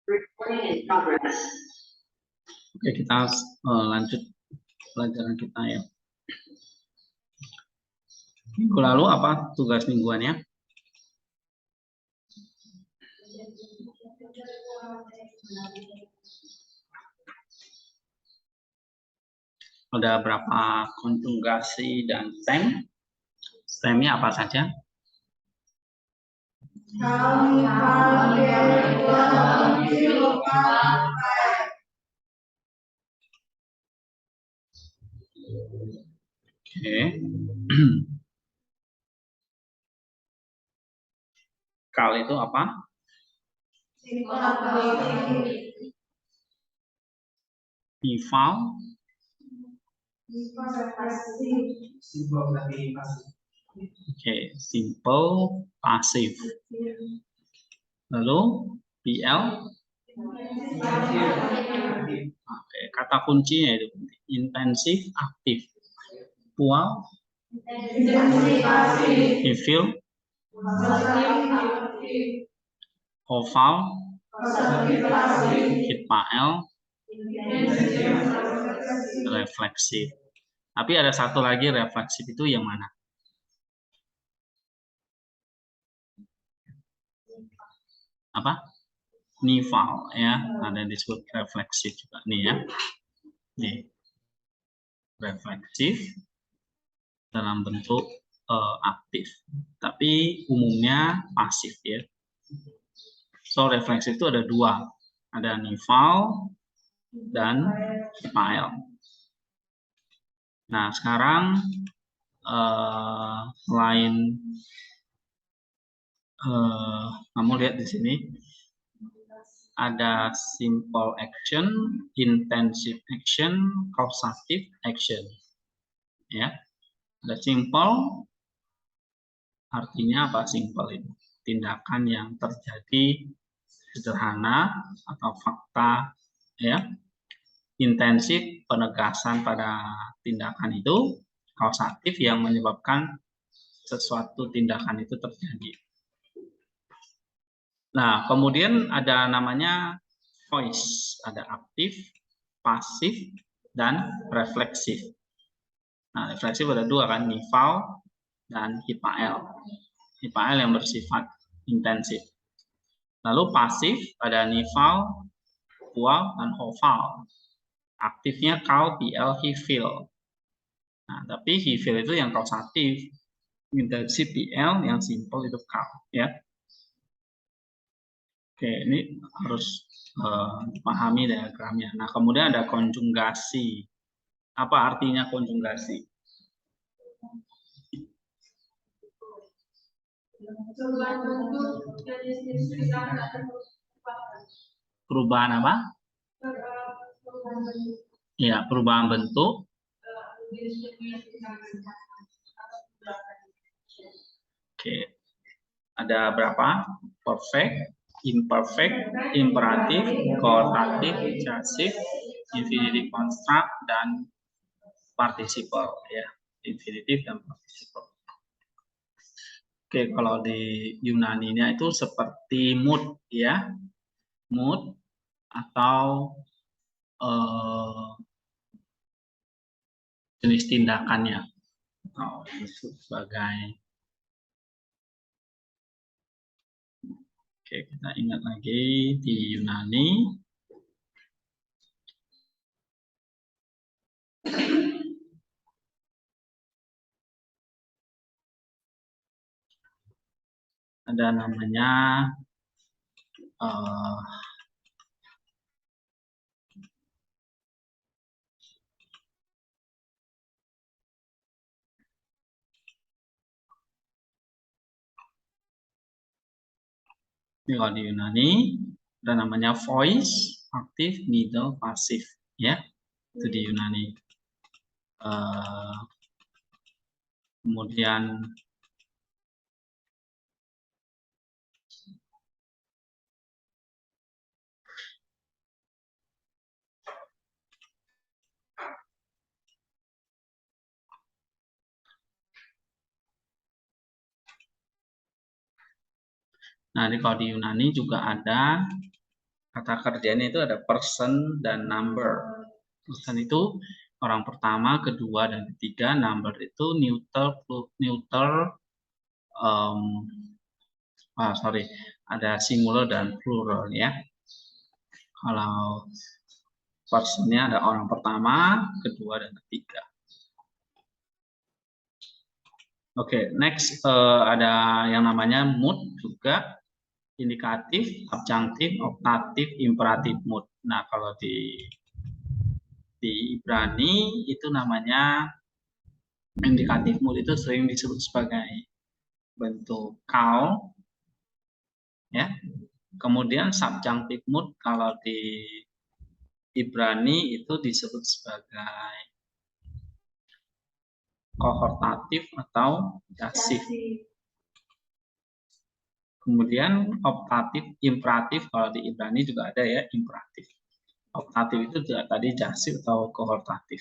Oke, kita lanjut pelajaran kita ya. Minggu lalu apa tugas mingguannya? Ada berapa konjugasi dan stem? Stemnya apa saja? Oke. Kal itu apa? Eval. Oke, simple pasif. Lalu PL. Oke, kata kuncinya itu intensif aktif. Pual. Evil. Oval. Hitpael. Refleksif. Tapi ada satu lagi refleksif itu yang mana? Apa? Nival ya, ada disebut refleksif juga nih ya. Nih. Refleksif dalam bentuk aktif, tapi umumnya pasif ya. So refleksif itu ada dua, ada nival dan Hitpael. Nah sekarang selain kamu lihat di sini ada simple action, intensive action, causative action. Ya, ada simple artinya apa? Simple itu tindakan yang terjadi sederhana atau fakta, ya. Intensif penegasan pada tindakan itu, kausatif yang menyebabkan sesuatu tindakan itu terjadi. Nah, kemudian ada namanya voice, ada aktif, pasif, dan refleksif. Nah, refleksif ada dua kan, nival dan Hitpael. Hitpael yang bersifat intensif. Lalu pasif ada nival, pual, dan oval. Aktifnya kal, PL, hifil. Nah, tapi hifil itu yang kausatif. Intensif PL, yang simple itu kal. Ya. Oke, ini harus dipahami diagramnya. Nah, kemudian ada konjugasi. Apa artinya konjugasi? Perubahan apa? Ya, perubahan bentuk. Oke. Ada berapa? Perfect, imperfect, imperatif, koortatif, casif, infinitive construct, dan participle. Ya, infinitif dan participle. Oke, kalau di Yunani-nya itu seperti mood, ya, mood atau jenis tindakannya atau disebut sebagai. Oke, kita ingat lagi di Yunani. Ada namanya ini kalau di Yunani ada namanya voice, aktif, middle, pasif, ya, itu di Yunani. Kemudian nah, ini kalau di Yunani juga ada Kata kerjanya itu ada person dan number. Person itu orang pertama, kedua, dan ketiga. Number itu ada singular dan plural ya. Kalau personnya ada orang pertama, kedua, dan ketiga. Oke, next ada yang namanya mood juga, indikatif, subjunctif, optatif, imperatif mood. Nah, kalau di Ibrani itu namanya indikatif mood itu sering disebut sebagai bentuk kau, ya. Kemudian subjunctive mood kalau di Ibrani itu disebut sebagai kohortatif atau dasif. Kemudian optatif, imperatif kalau di Ibrani juga ada ya imperatif. Optatif itu juga tadi dasif atau kohortatif.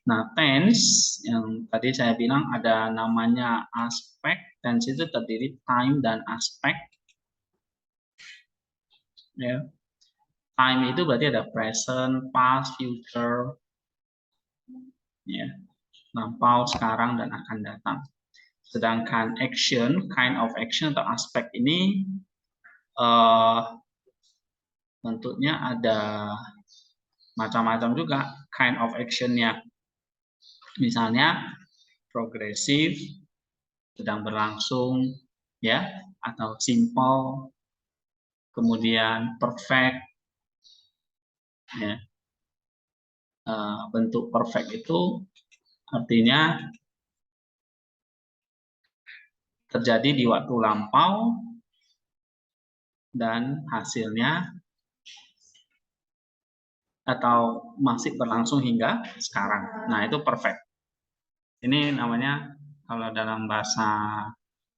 Nah, tense yang tadi saya bilang ada namanya aspek. Tense itu terdiri time dan aspek. Ya. Time itu berarti ada present, past, future, ya, lampau, sekarang, dan akan datang. Sedangkan action, kind of action atau aspek ini bentuknya ada macam-macam juga kind of actionnya. Misalnya progresif, sedang berlangsung, ya, atau simple, kemudian perfect, ya. Bentuk perfect itu artinya terjadi di waktu lampau dan hasilnya atau masih berlangsung hingga sekarang. Nah, itu perfect. Ini namanya kalau dalam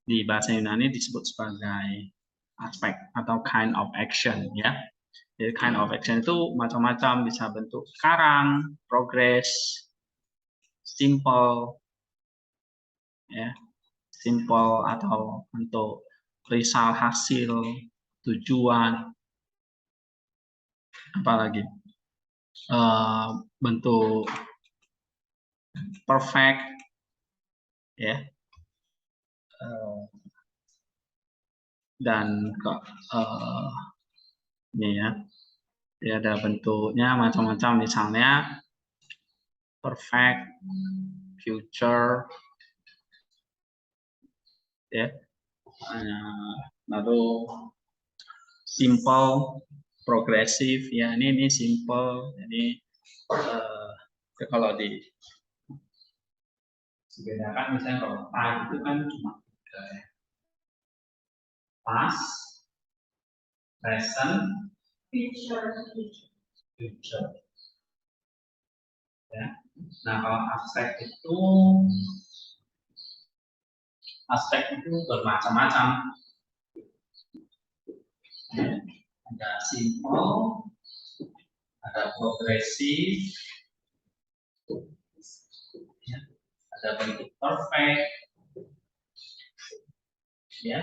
di bahasa Yunani disebut sebagai aspek atau kind of action ya. Jadi kind of action itu macam-macam, bisa bentuk sekarang, progress, simple, ya, simple atau bentuk result hasil, tujuan, apalagi bentuk perfect, ya, dan ini ya. Ya, ada bentuknya macam-macam, misalnya perfect, future, ya, lalu simple, progresif, ya ini simple, jadi kalau dibedakan misalnya kalau time itu kan cuma tiga ya, past, present, future. Ya. Nah, kalau aspek itu bermacam-macam. Ya. Ada simple, ada progresif, ya. Ada bentuk perfect, ya,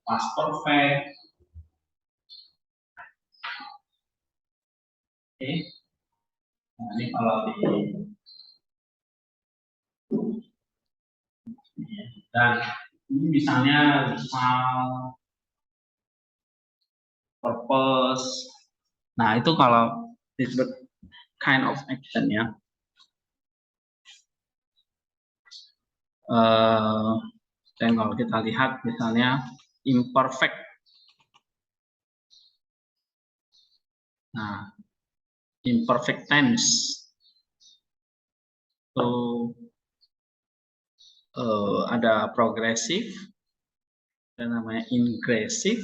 past perfect. Oke. Nah, ini kalau dan ini misalnya purpose. Nah, itu kalau disebut kind of action ya. Dan kalau kita lihat misalnya imperfect. Nah, imperfect tense. So, ada progresif, dan namanya ingressive,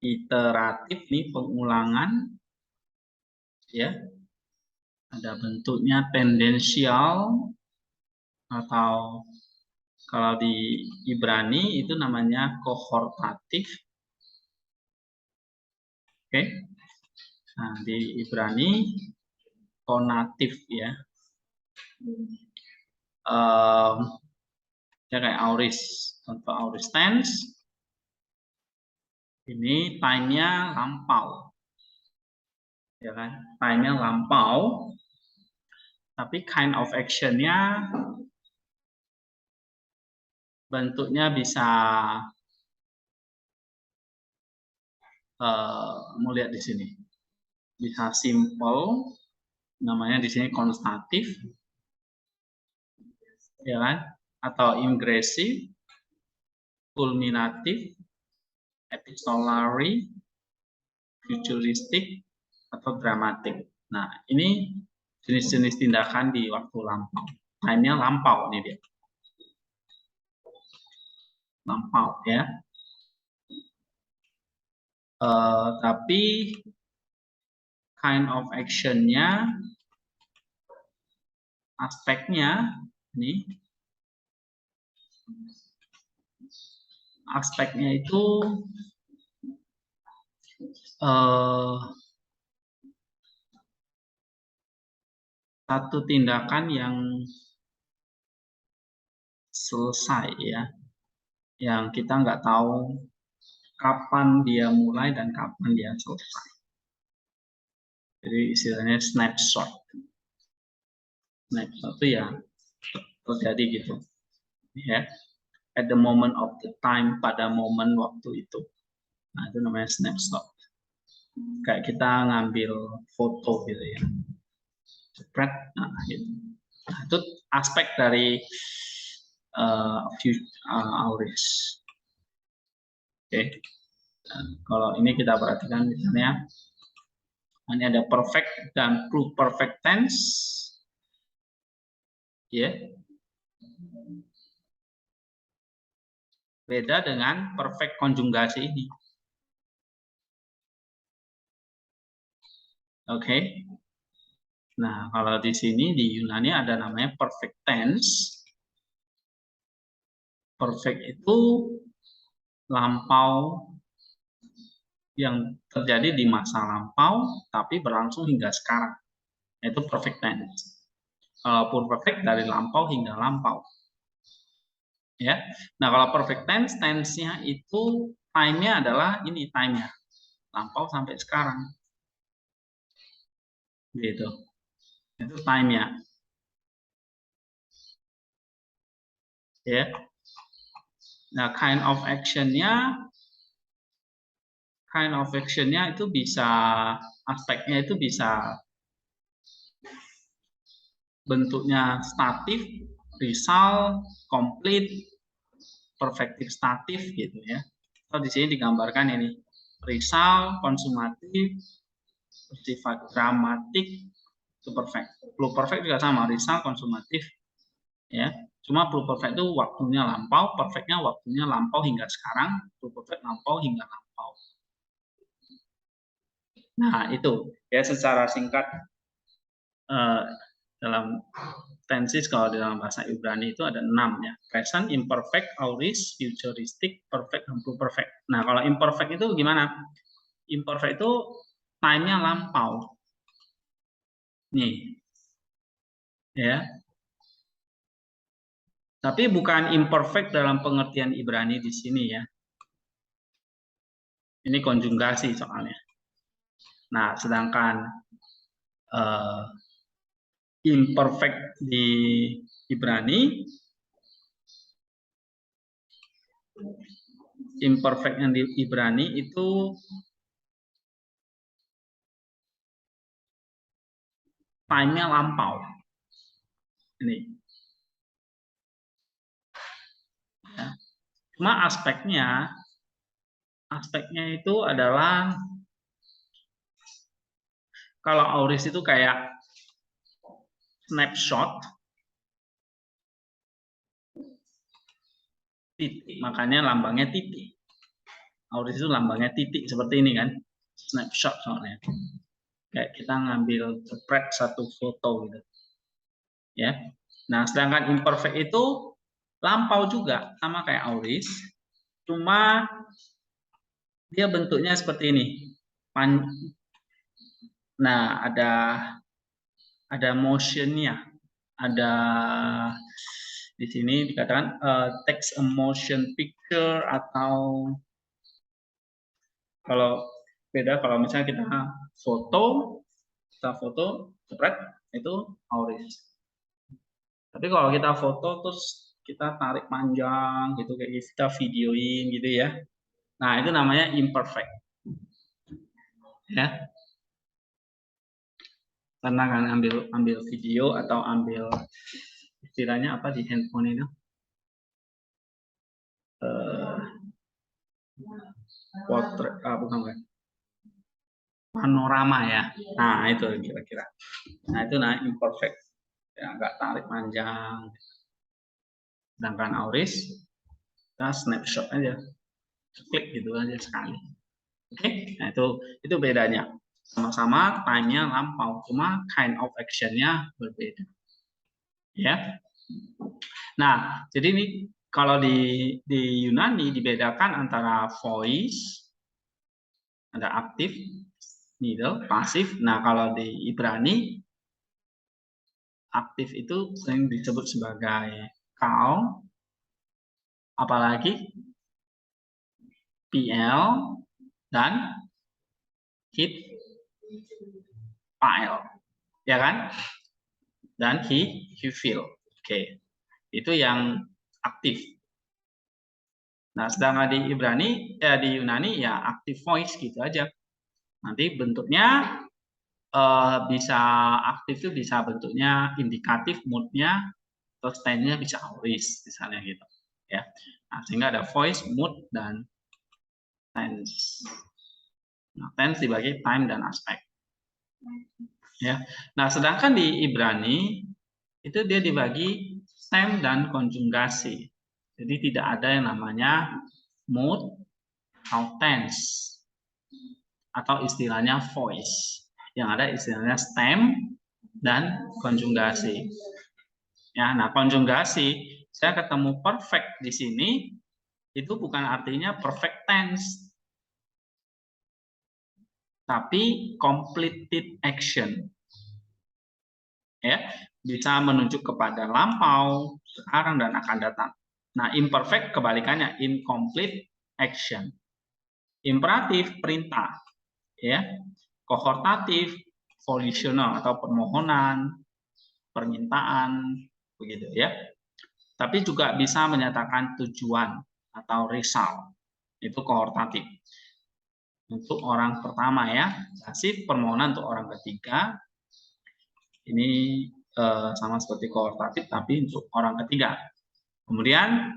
iteratif nih pengulangan, ya. Ada bentuknya tendensial atau kalau di Ibrani itu namanya kohortatif. Oke. Nah, di Ibrani konatif ya. Ya kayak auris, contoh auris tense Ini time-nya lampau. Ya kan? Time-nya lampau. Tapi kind of action-nya bentuknya bisa mau lihat di sini. Bisa simple, namanya di sini konstatif, ya kan? Atau ingressive, culminative, epistolary, futuristic, atau dramatic. Nah, ini jenis-jenis tindakan di waktu lampau. Time-nya lampau nih dia. Lampau ya. Tapi kind of action-nya, aspeknya ini, aspeknya itu satu tindakan yang selesai ya, yang kita nggak tahu kapan dia mulai dan kapan dia selesai. Jadi istilahnya snapshot. Snapshot itu ya terjadi gitu, ya. At the moment of the time, pada momen waktu itu. Nah, itu namanya snapshot. Kayak kita ngambil foto gitu ya. Jepret, nah gitu. Nah, itu aspek dari auris. Oke. Nah, kalau ini kita perhatikan misalnya ini ada perfect dan pluperfect tense. Ya. Beda dengan perfect konjugasi ini. Oke. Nah, kalau di sini di Yunani ada namanya perfect tense. Perfect itu lampau yang terjadi di masa lampau tapi berlangsung hingga sekarang. Itu perfect tense. Kalau perfect dari lampau hingga lampau. Ya. Nah, kalau perfect tense, tense-nya itu time-nya adalah ini time-nya. Lampau sampai sekarang. Gitu. Itu time-nya. Ya. Nah, kind of action-nya itu bisa, aspeknya itu bisa bentuknya statif, result, complete, perfective statif gitu ya. Atau di sini digambarkan ini result, konsumatif, bersifat dramatik, itu perfect. Pluperfect juga sama, result, konsumatif, ya. Cuma pluperfect itu waktunya lampau, perfectnya waktunya lampau hingga sekarang, pluperfect lampau hingga lampau. Nah, itu ya secara singkat dalam tenses kalau dalam bahasa Ibrani itu ada 6 ya. Present, imperfect, aorist, futuristic, perfect, dan pluperfect. Nah, kalau imperfect itu gimana? Imperfect itu time-nya lampau. Nih. Ya. Tapi bukan imperfect dalam pengertian Ibrani di sini ya. Ini konjugasi soalnya. Nah, sedangkan imperfect di Ibrani, imperfect yang di Ibrani itu time-nya lampau. Ini. Ya. Cuma aspeknya itu adalah kalau auris itu kayak snapshot, titik, makanya lambangnya titik. Auris itu lambangnya titik seperti ini kan, snapshot soalnya. Kayak kita ngambil jepret satu foto gitu. Ya. Nah, sedangkan imperfect itu lampau juga sama kayak auris, cuma dia bentuknya seperti ini. Nah, ada motionnya, ada di sini dikatakan text a motion picture atau Kalau beda kalau misalnya kita foto, jepret itu aorist. Tapi kalau kita foto terus kita tarik panjang gitu kayak gitu, kita videoin gitu ya. Nah, itu namanya imperfect. Ya. Karena kan ambil video atau ambil istilahnya apa di handphone itu? Potret, bukan. Panorama ya. Nah, itu kira-kira. Nah, itu imperfect. Ya, nggak tarik panjang. Sedangkan auris, kita snapshot aja. Klik gitu aja sekali. Oke, nah itu bedanya. Sama-sama time-nya lampau, cuma kind of action-nya berbeda. Ya. Nah, jadi ini kalau di Yunani dibedakan antara voice, ada aktif, middle, pasif. Nah, kalau di Ibrani aktif itu sering disebut sebagai kal, apalagi PL dan hit file, ya kan? Dan he feel. Oke. Itu yang aktif. Nah, sedangkan di di Yunani ya aktif voice gitu aja. Nanti bentuknya bisa aktif itu bisa bentuknya indikatif, mood-nya, atau stand-nya bisa auris misalnya gitu. Ya. Nah, sehingga ada voice, mood, dan tense. Nah, tense dibagi time dan aspek. Ya. Nah, sedangkan di Ibrani itu dia dibagi stem dan konjugasi. Jadi tidak ada yang namanya mood atau tense atau istilahnya voice. Yang ada istilahnya stem dan konjugasi. Ya, nah konjugasi saya ketemu perfect di sini itu bukan artinya perfect tense, tapi completed action. Ya, bisa menunjuk kepada lampau, sekarang dan akan datang. Nah, imperfect kebalikannya, incomplete action. Imperatif perintah, ya. Kohortatif volitional atau permohonan, permintaan, begitu ya. Tapi juga bisa menyatakan tujuan atau result. Itu kohortatif. Untuk orang pertama ya, pasif permohonan untuk orang ketiga. Ini sama seperti kohortatif tapi untuk orang ketiga. Kemudian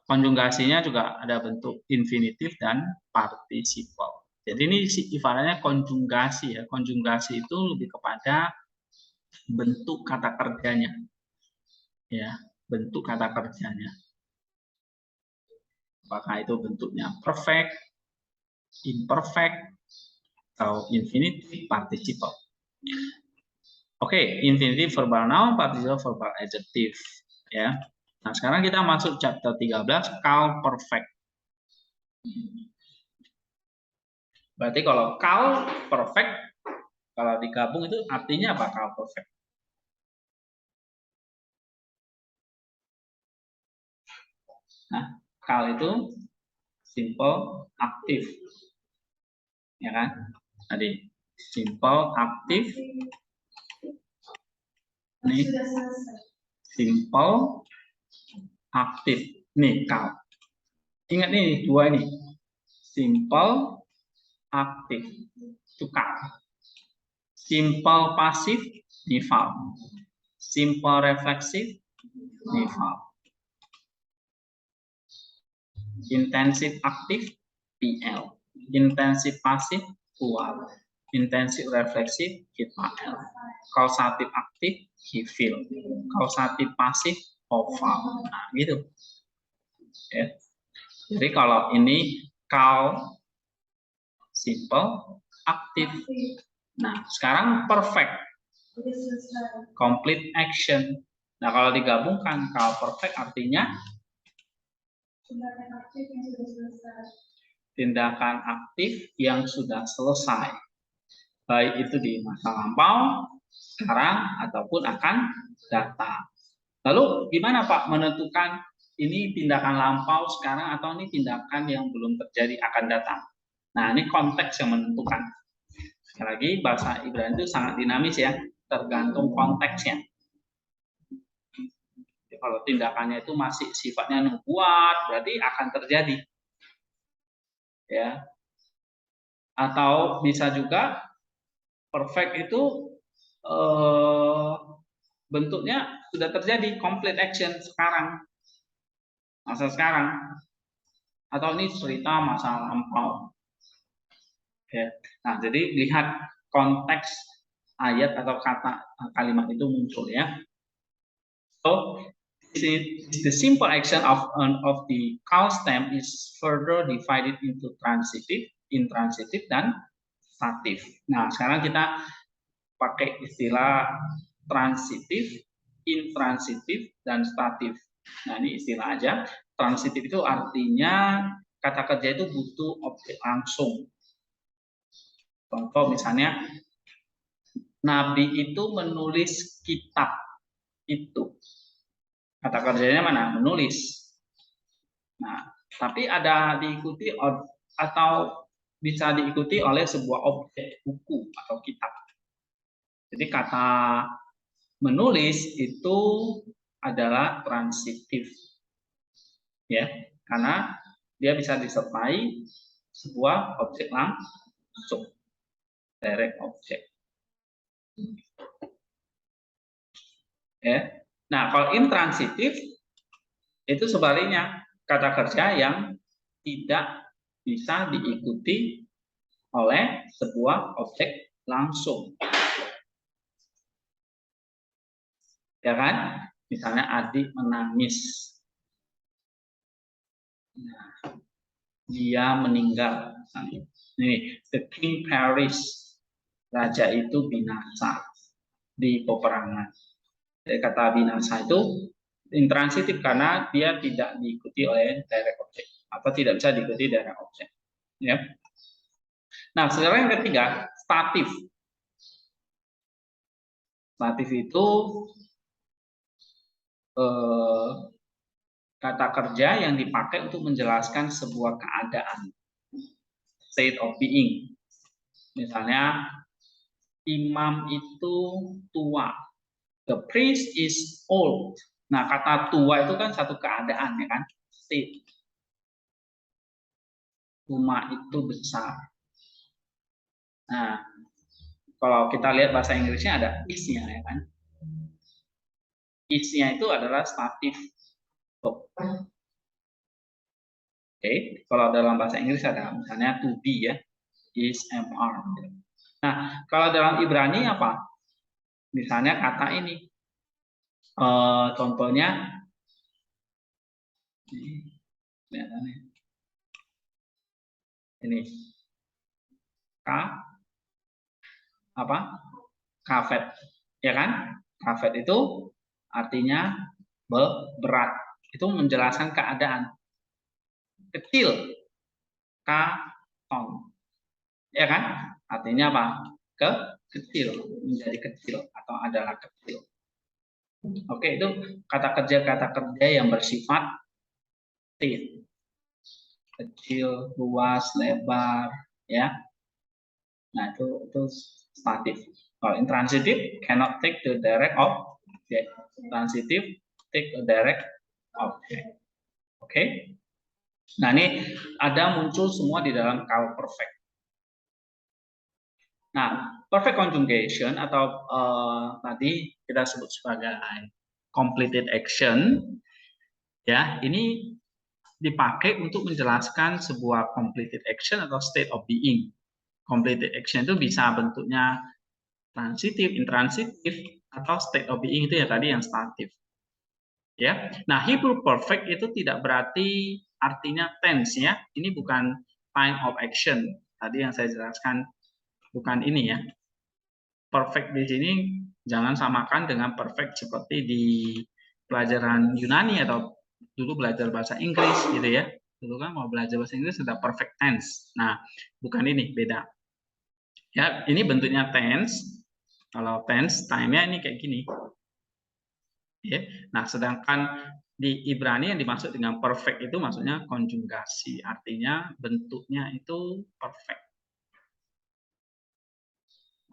konjugasinya juga ada bentuk infinitif dan participle. Jadi ini ibaratnya konjugasi ya. Konjugasi itu lebih kepada bentuk kata kerjanya. Ya, bentuk kata kerjanya. Apakah itu bentuknya perfect, imperfect, atau infinitive, participle. Oke, infinitive verbal noun, participle verbal adjective. Ya. Nah, sekarang kita masuk chapter 13, call perfect. Berarti kalau call perfect, kalau digabung itu artinya apa call perfect? Nah, call itu simple, aktif. Ya kan? Tadi simple, aktif. Ini simple, aktif. Nih, call. Ingat nih, dua ini. Simple, aktif. Itu call. Simple pasif, default. Simple refleksif, default. Intensif aktif, PL. Intensif pasif, UAL. Intensif refleksif, HIPAL. Kausatif aktif, HIFIL. Kausatif pasif, OVAL. Nah, gitu. Ya. Jadi kalau ini kau simple, aktif. Nah, sekarang perfect. Complete action. Nah, kalau digabungkan kau perfect artinya tindakan aktif yang sudah selesai. Baik itu di masa lampau, sekarang, ataupun akan datang. Lalu gimana Pak menentukan ini tindakan lampau sekarang atau ini tindakan yang belum terjadi akan datang? Nah, ini konteks yang menentukan. Sekali lagi, bahasa Ibrani itu sangat dinamis ya, tergantung konteksnya. Jadi, kalau tindakannya itu masih sifatnya nubuat, berarti akan terjadi. Ya. Atau bisa juga perfect itu bentuknya sudah terjadi, complete action sekarang, masa sekarang. Atau ini cerita masa lampau. Ya. Nah, jadi lihat konteks ayat atau kata kalimat itu muncul ya. So, the simple action of the call stem is further divided into transitive, intransitive, dan statif. Nah, sekarang kita pakai istilah transitif, intransitif, dan statif. Nah, ini istilah aja. Transitif itu artinya kata kerja itu butuh objek langsung. Contoh misalnya, Nabi itu menulis kitab itu. Kata kerjanya mana? Menulis. Nah, tapi ada diikuti atau bisa diikuti oleh sebuah objek buku atau kitab. Jadi kata menulis itu adalah transitif. Ya, karena dia bisa disertai sebuah objek langsung. Direct object. Ya. Nah, kalau intransitif itu sebaliknya, kata kerja yang tidak bisa diikuti oleh sebuah objek langsung. Ya kan? Misalnya adik menangis. Nah, dia meninggal. Ini the king perished. Raja itu binasa di peperangan. Jadi kata binasa itu intransitif karena dia tidak diikuti oleh direct object atau tidak bisa diikuti direct object. Ya. Nah, sekarang yang ketiga, statif. Statif itu kata kerja yang dipakai untuk menjelaskan sebuah keadaan, state of being. Misalnya, imam itu tua. The priest is old. Nah, kata tua itu kan satu keadaan, ya kan? State. Rumah itu besar. Nah, kalau kita lihat bahasa Inggrisnya ada is-nya, ya kan? Is-nya itu adalah statif. Oke, kalau dalam bahasa Inggris ada misalnya to be ya, is, am, are. Nah, kalau dalam Ibrani apa? Misalnya kata ini, contohnya, ini, apa? Kafet, ya kan? Kafet itu artinya berat. Itu menjelaskan keadaan. Kecil, katon, ya kan? Artinya apa? Kecil, menjadi kecil atau adalah kecil. Oke, itu kata kerja yang bersifat aktif. Kecil, luas, lebar, ya. Nah, itu statif. Kalau intransitif cannot take the direct object. Transitif take the direct object. Oke. Nah, ini ada muncul semua di dalam kata perfect. Nah, perfect conjugation atau tadi kita sebut sebagai completed action, ya, ini dipakai untuk menjelaskan sebuah completed action atau state of being. Completed action itu bisa bentuknya transitif, intransitif, atau state of being itu ya tadi yang statif. Ya, nah Hebrew perfect itu tidak berarti artinya tense ya. Ini bukan time of action. Tadi yang saya jelaskan bukan ini ya. Perfect di sini jangan samakan dengan perfect seperti di pelajaran Yunani atau dulu belajar bahasa Inggris gitu ya. Dulu kan mau belajar bahasa Inggris sudah perfect tense. Nah, bukan ini, beda. Ya, ini bentuknya tense. Kalau tense, time-nya ini kayak gini. Ya. Nah, sedangkan di Ibrani yang dimaksud dengan perfect itu maksudnya konjugasi, artinya bentuknya itu perfect.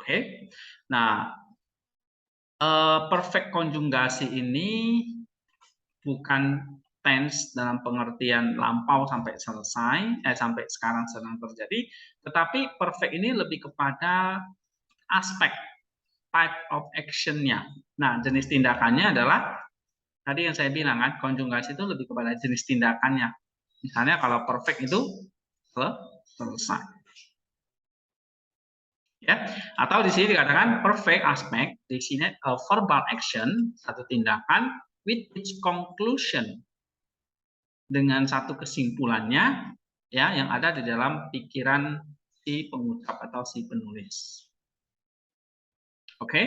Oke. Nah, perfect konjugasi ini bukan tense dalam pengertian lampau sampai selesai, sampai sekarang sedang terjadi, tetapi perfect ini lebih kepada aspek type of action-nya. Nah, jenis tindakannya adalah tadi yang saya bilang kan, konjugasi itu lebih kepada jenis tindakannya. Misalnya kalau perfect itu selesai. Ya, atau di sini dikatakan perfect aspect, di sini a verbal action, satu tindakan with its conclusion, dengan satu kesimpulannya ya yang ada di dalam pikiran si pengucap atau si penulis. Oke,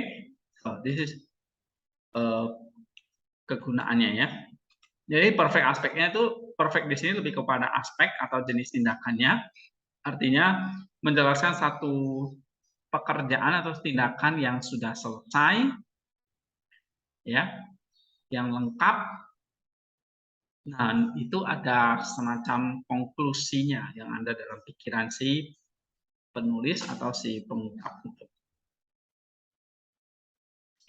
so this is kegunaannya ya. Jadi perfect aspeknya itu perfect di sini lebih kepada aspek atau jenis tindakannya, artinya menjelaskan satu pekerjaan atau tindakan yang sudah selesai, ya, yang lengkap. Nah, itu ada semacam konklusinya yang ada dalam pikiran si penulis atau si pengucap itu.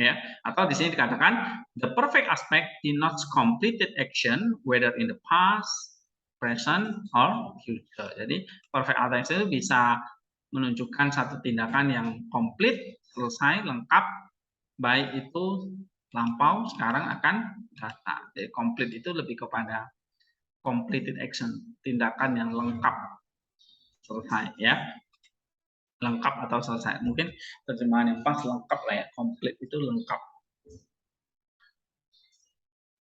Ya, atau di sini dikatakan the perfect aspect denotes completed action whether in the past, present, or future. Jadi perfect aspect itu bisa menunjukkan satu tindakan yang komplit, selesai, lengkap, baik itu lampau, sekarang, akan datang. Jadi komplit itu lebih kepada completed action, tindakan yang lengkap, selesai ya. Lengkap atau selesai. Mungkin terjemahan yang pas lengkap lah ya, komplit itu lengkap.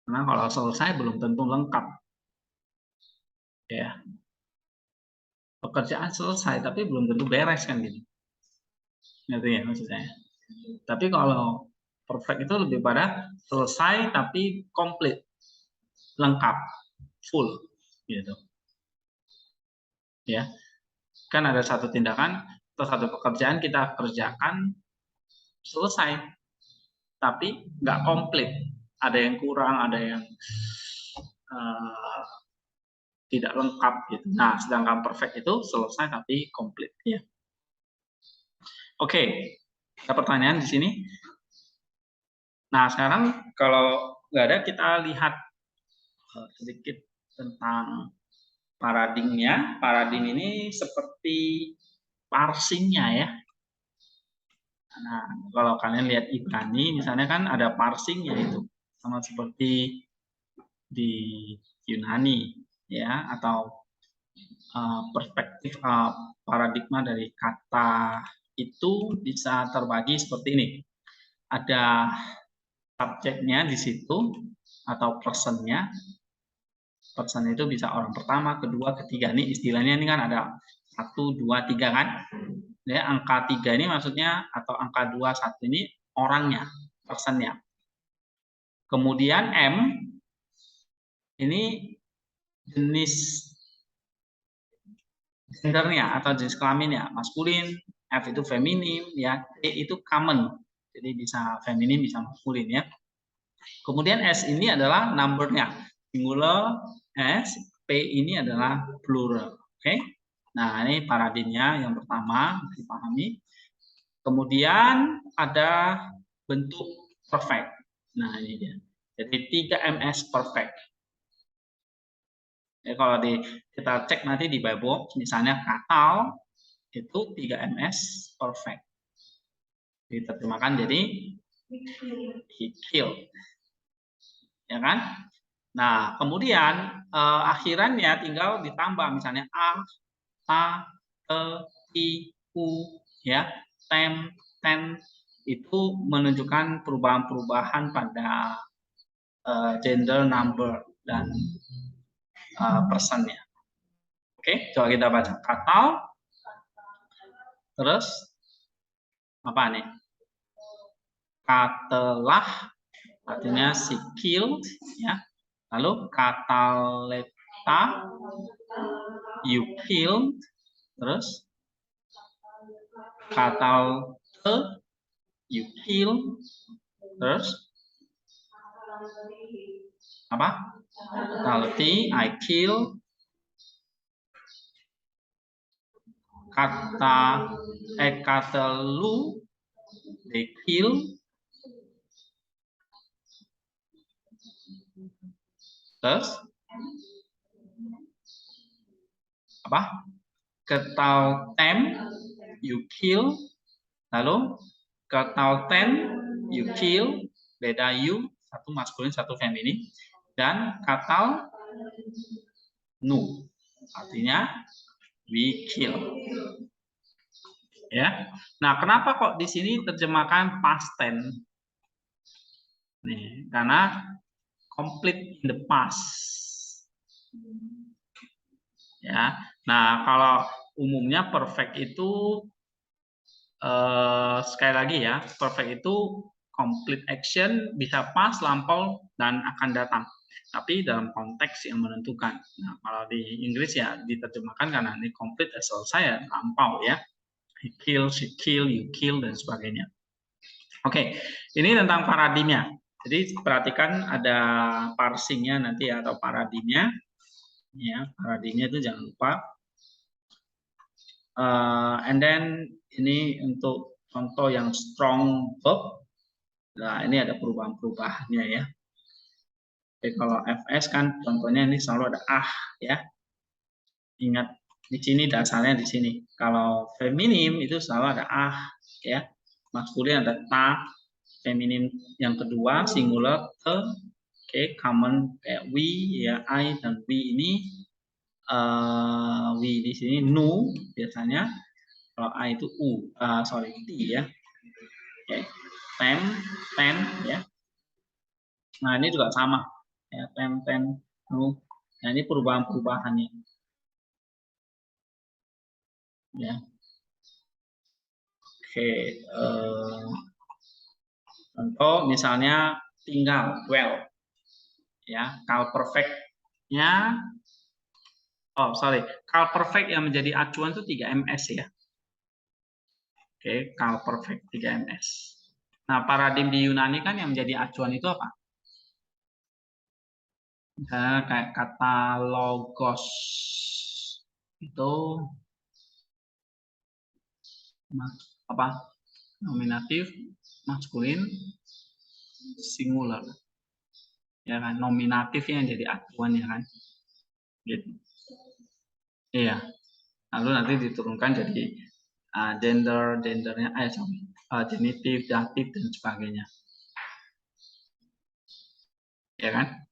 Karena kalau selesai belum tentu lengkap. Ya. Pekerjaan selesai tapi belum tentu beres kan gitu. Gitu ya maksud saya. Tapi kalau perfect itu lebih pada selesai tapi komplit, lengkap, full gitu. Ya. Kan ada satu tindakan atau satu pekerjaan kita kerjakan selesai tapi nggak komplit. Ada yang kurang, ada yang tidak lengkap gitu. Nah, sedangkan perfect itu selesai tapi komplit ya. Oke, ada pertanyaan di sini. Nah, sekarang kalau nggak ada, kita lihat sedikit tentang paradigmnya. Paradigm ini seperti parsingnya ya. Nah, kalau kalian lihat Ibrani, misalnya kan ada parsingnya itu, sama seperti di Yunani ya, atau perspektif paradigma dari kata itu bisa terbagi seperti ini. Ada subjeknya di situ atau personnya. Person itu bisa orang pertama, kedua, ketiga. Ini istilahnya ini kan ada 1, 2, 3 kan. Ya, angka 3 ini maksudnya atau angka 2, 1 ini orangnya, personnya. Kemudian M ini jenis gendernya atau jenis kelaminnya, maskulin, F itu feminim, ya, E itu common, jadi bisa feminim, bisa maskulin ya. Kemudian S ini adalah numbernya, singular S, P ini adalah plural, oke? Nah ini paradigmnya yang pertama dipahami. Kemudian ada bentuk perfect. Nah ini dia. Jadi 3MS perfect. Ya, kalau kita cek nanti di Bible, misalnya katal itu 3MS perfect. Diterjemahkan jadi he killed. Ya kan? Nah, kemudian akhirannya tinggal ditambah misalnya a, ta, te, i, u, ya, tem, ten itu menunjukkan perubahan-perubahan pada gender, number dan personnya. Oke, coba kita baca katal. Terus apa nih? Katelah artinya si killed ya. Lalu kataleta you killed. Terus katalte you killed. Terus apa? Brutality, I kill. Kata lu, they kill. Terus apa? Ketauten, you kill. Lalu ketauten, you kill. Beda you, satu maskulin, satu feminin. Dan katal nu, artinya we kill. Ya. Nah, kenapa kok di sini terjemahkan past tense? Nih, karena complete in the past. Ya. Nah, kalau umumnya perfect itu sekali lagi ya, perfect itu complete action, bisa past, lampau, dan akan datang. Tapi dalam konteks yang menentukan. Nah, kalau di Inggris ya diterjemahkan karena ini complete, selesai ya, lampau ya. He kill, she kill, you kill, dan sebagainya. Oke, ini tentang paradigmnya. Jadi perhatikan ada parsingnya nanti ya, atau paradigmnya. Ya, paradigmnya itu jangan lupa. And then ini untuk contoh yang strong verb. Nah, ini ada perubahan-perubahannya ya. Oke, kalau FS kan contohnya ini selalu ada ya. Ingat di sini dasarnya di sini. Kalau feminim itu selalu ada ya. Maskulin ada ta, feminim yang kedua singular te. Oke, common kayak we ya, I dan we ini we di sini nu biasanya. Kalau I itu t ya. Oke. Ten ya. Nah, ini juga sama ya, ten nu. Nah, ini perubahan-perubahannya ya. Oke, contoh misalnya tinggal, well ya. Kalau perfect-nya kalau perfect yang menjadi acuan itu 3ms ya. Oke, kalau perfect 3ms. Nah, paradigm di Yunani kan yang menjadi acuan itu apa? Misalnya kayak kata logos itu apa? Nominatif, maskulin, singular. Ya kan, nominatif yang jadi acuan ya kan. Gitu. Iya. Lalu nanti diturunkan jadi gendernya genitif, datif dan sebagainya. Ya kan?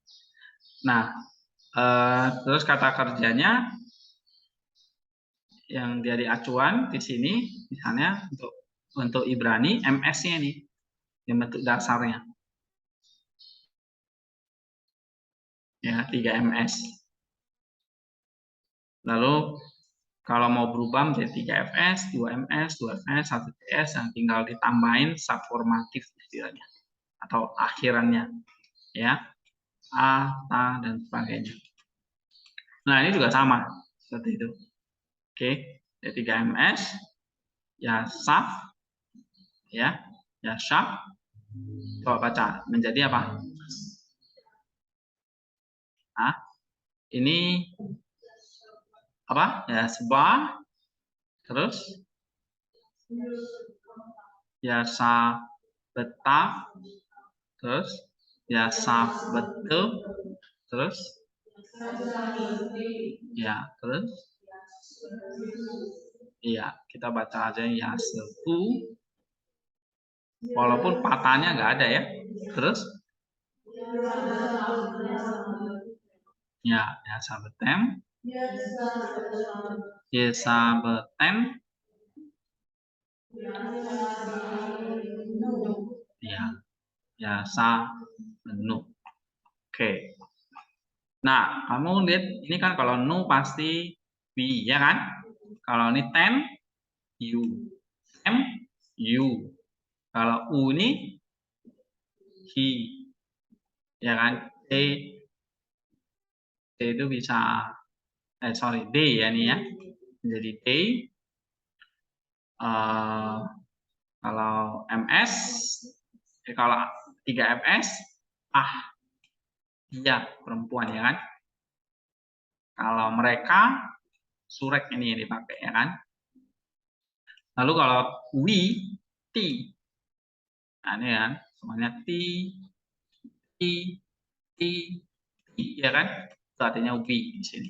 Nah, terus kata kerjanya yang dari acuan di sini misalnya untuk Ibrani MS-nya nih yang bentuk dasarnya. Ya, 3MS. Lalu kalau mau berubah menjadi 3FS, 2MS, 2FS, 1TS yang tinggal ditambahin subformatif istilahnya atau akhirannya ya. Ta, dan sebagainya. Nah, ini juga sama seperti itu. Oke, jadi 3MS ya saf ya syaf. Coba baca menjadi apa? Ini apa? Ya sebuah, terus ya sa betah, terus ya sa betul, terus ya terus iya kita baca aja ya sepu, walaupun patahnya nggak ada ya. Terus ya sabetem, ya sabetem, ya sa menu. Oke. Nah, kamu lihat ini kan kalau nu pasti we ya kan? Kalau ini tem you. Tem you. Kalau u ini he. Ya kan? T itu bisa D ya nih ya. Jadi D. Kalau MS kalau 3MS dia perempuan ya kan. Kalau mereka surek ini yang dipakai ya kan. Lalu kalau we, t. Nah, ini kan semuanya t, t, t, t ya kan. Itu artinya we di sini.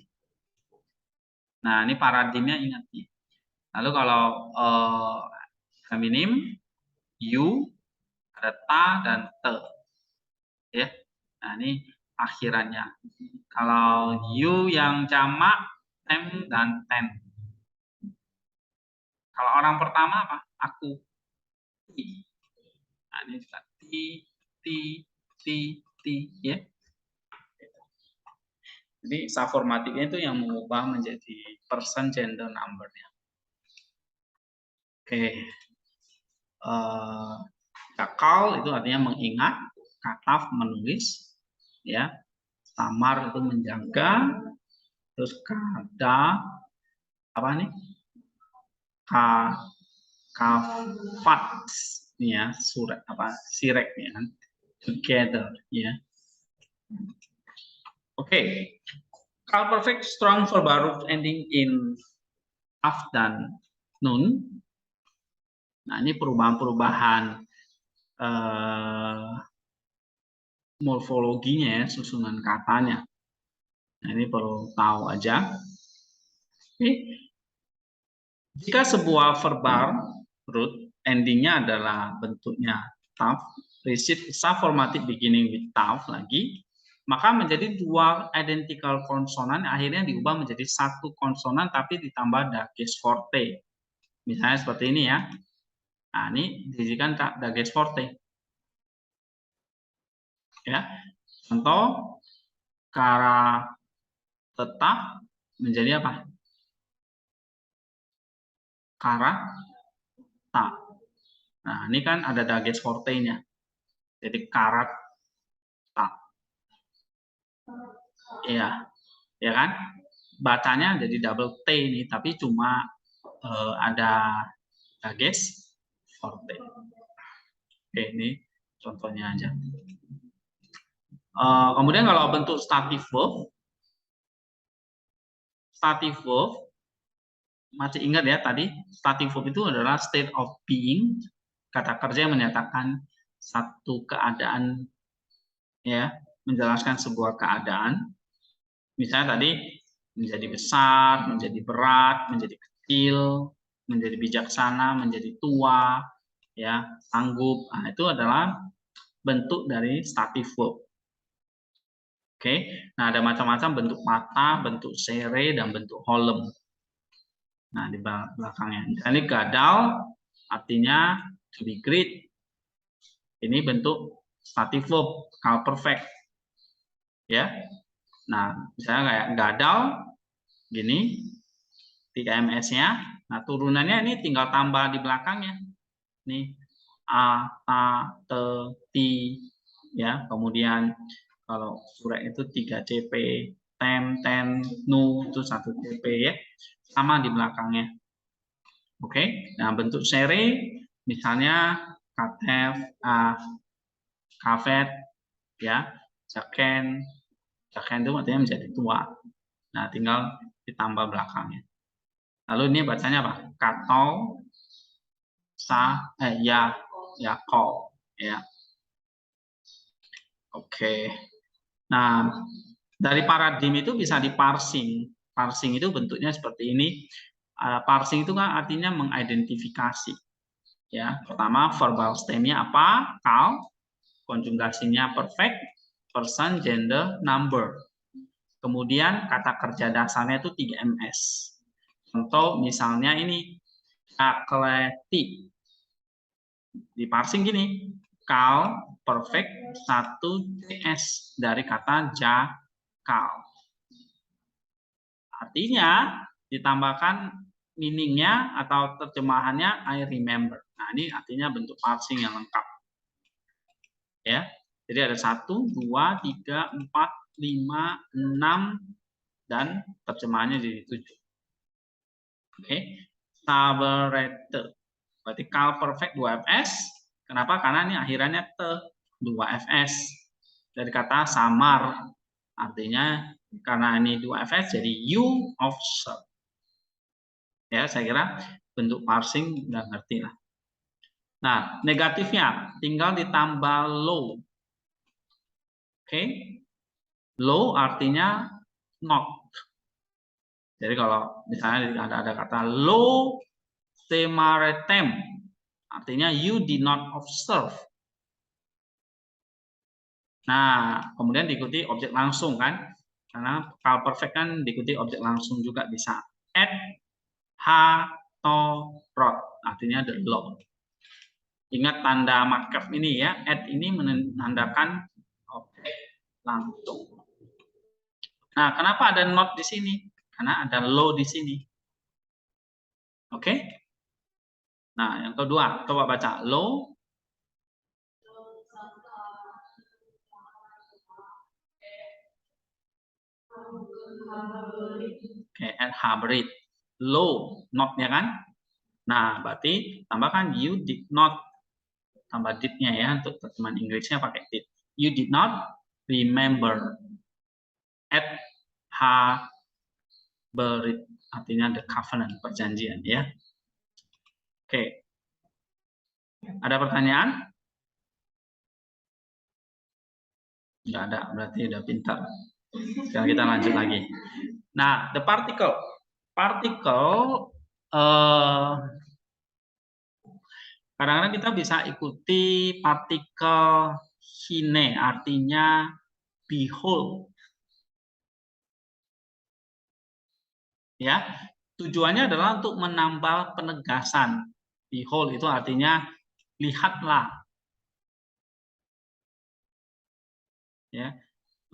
Nah, ini paradigmnya ingat nih. Lalu kalau feminim, you, ada ta dan te. Ya. Nah, ini akhirannya. Kalau you yang jamak, tem dan ten. Kalau orang pertama apa? Aku. Ti. Nah, ini juga ti, ti, ti, ti, ya. Jadi subformatifnya itu yang mengubah menjadi person gender number-nya. Oke. Call itu artinya mengingat, kataf menulis, ya. Samar itu menjaga, terus kada apa nih? Kafat ya, surat apa sirek ya kan, together ya. Oke. Call perfect strong verbal root ending in af dan nun. Nah, ini perubahan-perubahan morfologinya ya, susunan katanya. Nah, ini perlu tahu aja. Oke. Jika sebuah verbal root endingnya adalah bentuknya tough, receive subformative beginning with tough lagi, maka menjadi dua identical konsonan akhirnya diubah menjadi satu konsonan tapi ditambah dages forte. Misalnya seperti ini ya. Nah, ini dijadikan dages forte. Ya. Contoh kara tetap menjadi apa? Kara tak. Nah, ini kan ada dages forte-nya. Jadi karat tak. Iya. Ya kan? Bacanya jadi double T ini, tapi cuma ada dages forte. Oke, ini contohnya aja. Kemudian kalau bentuk stative verb masih ingat ya tadi, stative verb itu adalah state of being, kata kerja yang menyatakan satu keadaan, ya, menjelaskan sebuah keadaan. Misalnya tadi menjadi besar, menjadi berat, menjadi kecil, menjadi bijaksana, menjadi tua, ya, sanggup. Nah, itu adalah bentuk dari stative verb. Oke, nah ada macam-macam bentuk patah, bentuk sere, dan bentuk holem. Nah, di belakangnya. Ini gadal, artinya to be great. Ini bentuk stative verb, call perfect. Ya, nah misalnya kayak gadal, gini, 3ms-nya. Nah, turunannya ini tinggal tambah di belakangnya. Nih, a, ta, te, ti, ya. Kemudian kalau surek itu 3cp, tem, ten, nu itu 1cp ya. Sama di belakangnya. Oke. Nah, bentuk sere misalnya katef, kafet, ya, jaken. Jaken itu artinya menjadi tua. Nah, tinggal ditambah belakangnya. Lalu ini bacanya apa? Katol, ya, kol, ya. Oke. Nah, dari paradigm itu bisa diparsing. Parsing itu bentuknya seperti ini. Parsing itu kan artinya mengidentifikasi. Ya, pertama verbal stemnya apa? Call, konjugasinya perfect, person, gender, number. Kemudian kata kerja dasarnya itu 3ms. Contoh misalnya ini akleti. Di parsing gini, call perfect 1cs dari kata jakal. Artinya ditambahkan meaningnya atau terjemahannya I remember. Nah, ini artinya bentuk parsing yang lengkap. Ya, jadi ada 1, 2, 3, 4, 5, 6, dan terjemahannya jadi 7. Oke, saberete. Berarti call perfect 2fs. Kenapa? Karena ini akhirannya te 2fs. dari kata samar. Artinya karena ini dua FS jadi you observe. Ya, saya kira bentuk parsing udah ngerti lah. Nah, negatifnya tinggal ditambah low. Oke. Low artinya not. Jadi kalau misalnya ada kata low semaritem, artinya you did not observe. Nah, kemudian diikuti objek langsung kan? Karena kalau perfect kan diikuti objek langsung juga bisa. At, ha, to, rot, artinya the law. Ingat tanda markup ini ya, at ini menandakan objek langsung. Nah, kenapa ada not di sini? Karena ada low di sini. Oke? Nah, yang kedua, coba baca low. Oke, at hybrid. Low, not-nya kan? Nah, berarti tambahkan you did not. Tambah did-nya ya, untuk teman Inggrisnya pakai did. You did not remember. At hybrid, artinya the covenant, perjanjian ya. Oke. Ada pertanyaan? Nggak ada, berarti udah pintar. Sekarang kita lanjut lagi. Nah, the particle. Particle, kadang-kadang kita bisa ikuti partikel hine, artinya behold. Ya, tujuannya adalah untuk menambah penegasan. Behold itu artinya lihatlah. Ya,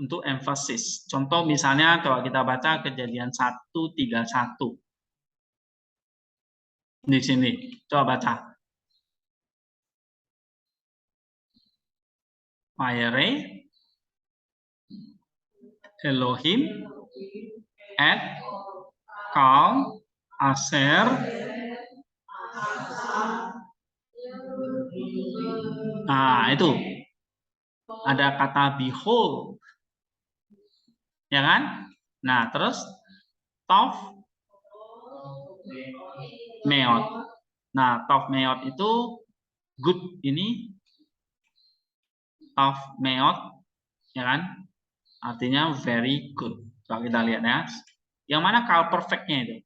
untuk emphasis. Contoh misalnya kalau kita baca Kejadian 1:31. Di sini, coba baca. Vayere Elohim et kal aser nah itu ada kata behold ya kan. Nah terus tov meot. Nah tov meot itu good, ini tov meot ya kan, artinya very good. Kalau kita lihat ya, yang mana kal perfectnya itu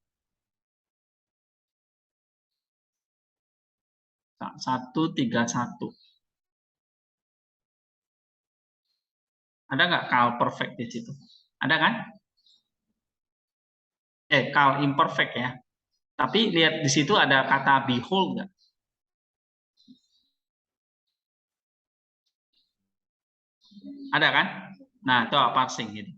1:31. Ada nggak kal perfect di situ? Ada kan? Kal imperfect ya. Tapi lihat di situ ada kata behold nggak? Ada kan? Nah, itu parsing gitu.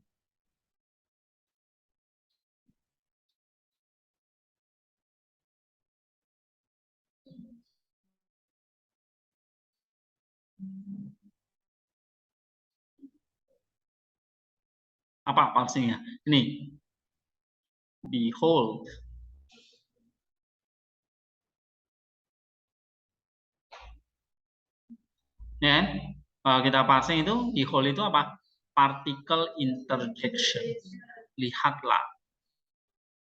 Apa parsingnya? Ini behold. Ya, kalau kita parsing itu behold itu apa? Particle interjection. Lihatlah.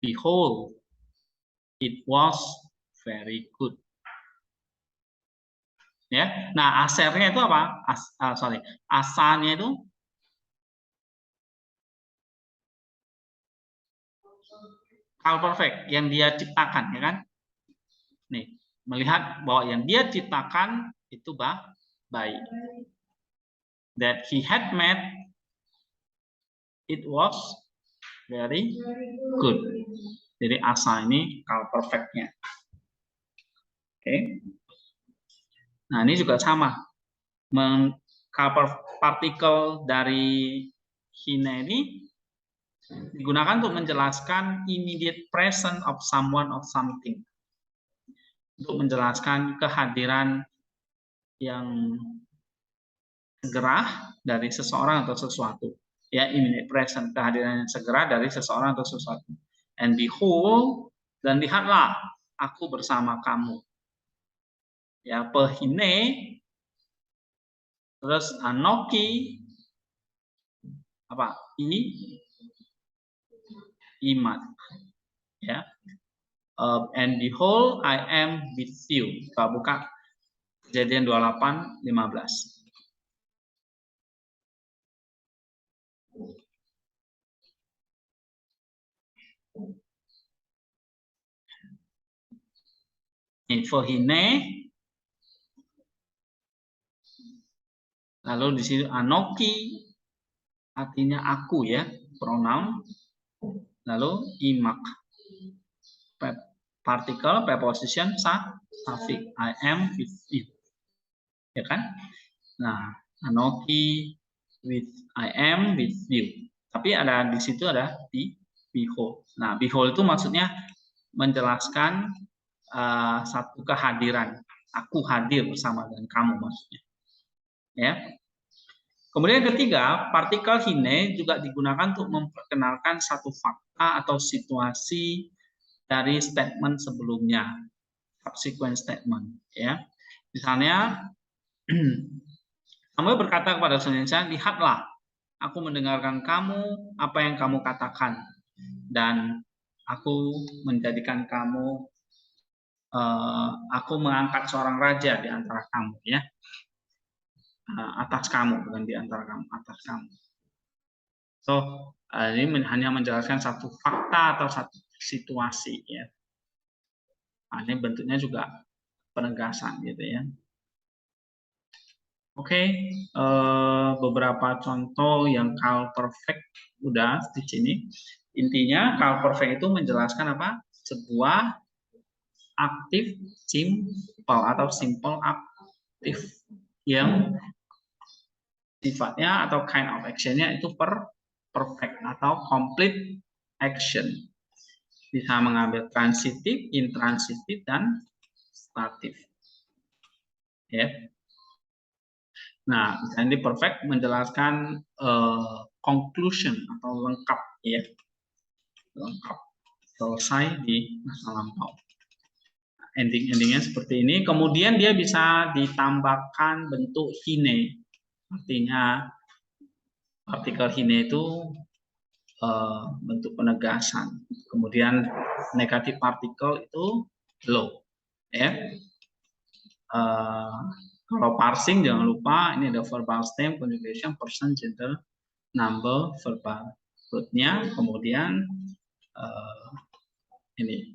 Behold, it was very good. Ya, nah asernya itu apa? Asalnya itu kal perfect yang dia ciptakan, ya kan? Nih, melihat bahwa yang dia ciptakan itu baik. That he had made, it was very good. Jadi asa ini kal perfectnya. Oke. Nah ini juga sama. Partikel dari hine ini digunakan untuk menjelaskan immediate presence of someone or something. Untuk menjelaskan kehadiran yang segera dari seseorang atau sesuatu. Ya, immediate present, kehadiran yang segera dari seseorang atau sesuatu. And behold, dan lihatlah, aku bersama kamu. Ya, pehine, terus anoki, apa? Imat, ya. And behold, I am with you. Kita buka Kejadian 28:15. Infohine, lalu di sini anoki, artinya aku ya, pronoun. Lalu imak, partikel, preposition, suffix, I am with you, ya kan? Nah, anoki with I am with you. Tapi ada di situ ada behold. Nah, behold itu maksudnya menjelaskan satu kehadiran. Aku hadir bersama dengan kamu maksudnya. Ya. Kemudian yang ketiga, partikel hine juga digunakan untuk memperkenalkan satu fakta atau situasi dari statement sebelumnya, subsequent statement. Ya, misalnya kamu berkata kepada saudara, lihatlah, aku mendengarkan kamu apa yang kamu katakan, dan aku menjadikan kamu, aku mengangkat seorang raja di antara kamu, ya. Atas kamu, bukan di antara kamu, atas kamu. So, ini hanya menjelaskan satu fakta atau satu situasi, ya. Ini bentuknya juga penegasan, gitu ya. Oke, beberapa contoh yang call perfect udah di sini. Intinya call perfect itu menjelaskan apa? Sebuah aktif simple atau simple aktif yang sifatnya atau kind of action-nya itu perfect atau complete action. Bisa mengambil transitif, intransitif, dan statif. Ya. Nah, misalnya di perfect menjelaskan conclusion atau lengkap, ya. Lengkap, selesai di masa lampau. Ending-endingnya seperti ini. Kemudian dia bisa ditambahkan bentuk hine. Artinya partikel hine itu bentuk penegasan. Kemudian negatif partikel itu low. Ya. Kalau parsing jangan lupa ini ada verbal stem, conjugation, person, gender, number, verbal root-nya. Kemudian ini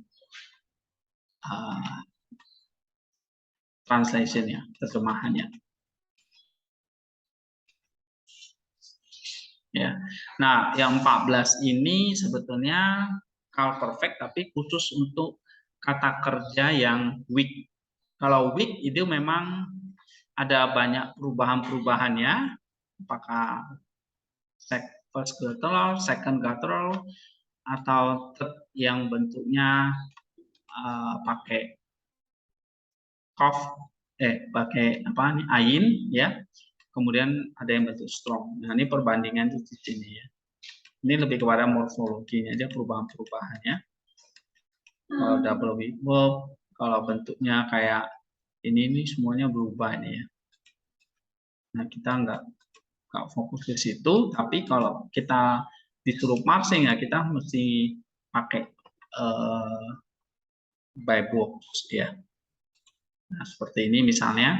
translation-nya, terjemahannya. Ya. Nah, yang 14 ini sebetulnya call perfect tapi khusus untuk kata kerja yang weak. Kalau weak itu memang ada banyak perubahan-perubahannya. Apakah first guttural, second guttural, atau third yang bentuknya pakai cough, pakai apa nih, ain, ya. Kemudian ada yang bentuk strong. Nah, ini perbandingan di sini, ya. Ini lebih kepada morfologinya aja, perubahan-perubahannya. Kalau double verb, kalau bentuknya kayak ini semuanya berubah ini, ya. Nah, kita nggak fokus ke situ, tapi kalau kita disuruh parsing ya kita mesti pakai by box, ya. Nah, seperti ini misalnya.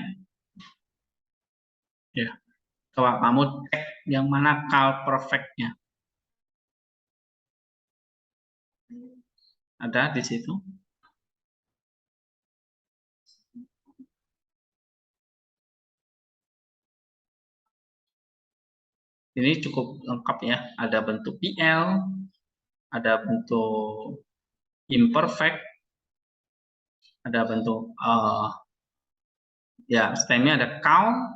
Ya. Coba kamu cek yang mana call perfect-nya. Ada di situ. Ini cukup lengkap, ya. Ada bentuk PL, ada bentuk imperfect, ada bentuk ya stemnya ada call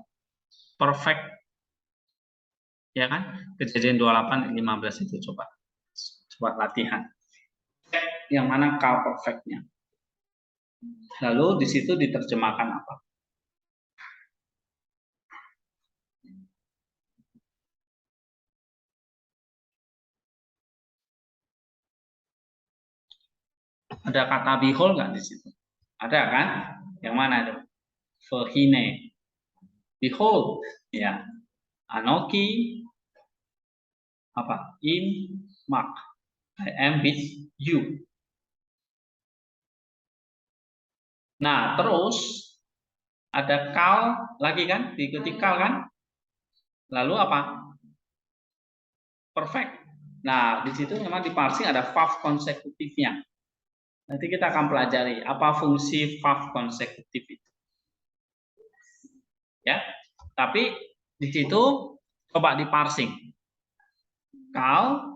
perfect, ya kan? Kejadian 28:15 itu coba latihan. Cek yang mana call perfect-nya. Lalu di situ diterjemahkan apa? Ada kata behold nggak di situ? Ada kan? Yang mana itu? Verhine. Behold, ya. Anoki, apa? In Mark. I am with you. Nah, terus ada call lagi kan? Diikuti call kan? Lalu apa? Perfect. Nah, di situ memang di parsing ada verb konsekutifnya. Nanti kita akan pelajari apa fungsi verb konsekutif itu. Ya. Tapi di situ coba di parsing. Call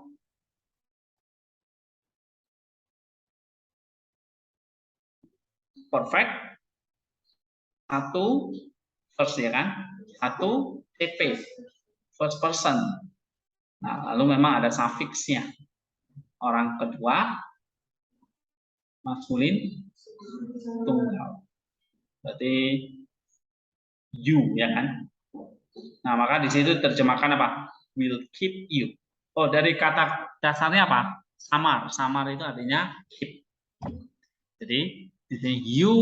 perfect satu first ya kan? Satu TP first person. Nah, lalu memang ada sufiksnya. Orang kedua maskulin tunggal. Berarti you ya kan? Nah, maka di situ terjemahkan apa? Will keep you. Oh, dari kata dasarnya apa? Samar. Samar itu artinya keep. Jadi di sini you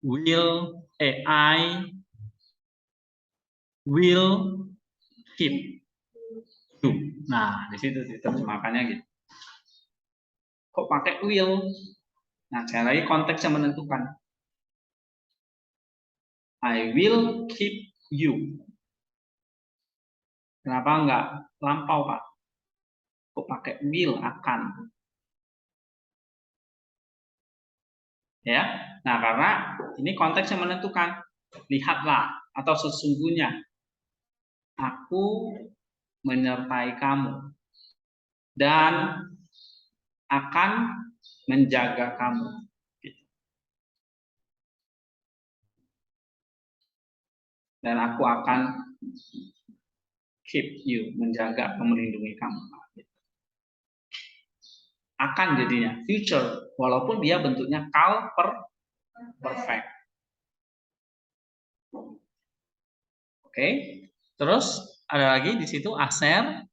will, I will keep you. Nah, di situ diterjemahkannya gitu. Kok pakai will? Nah, sekali lagi konteksnya menentukan. I will keep you. Kenapa enggak lampau, Pak? Kok pakai will, akan? Ya, nah karena ini konteks yang menentukan. Lihatlah atau sesungguhnya aku menyertai kamu dan akan menjaga kamu. Dan aku akan keep you, menjaga, melindungi kamu. Akan jadinya future, walaupun dia bentuknya call perfect. Oke, terus ada lagi di situ aser,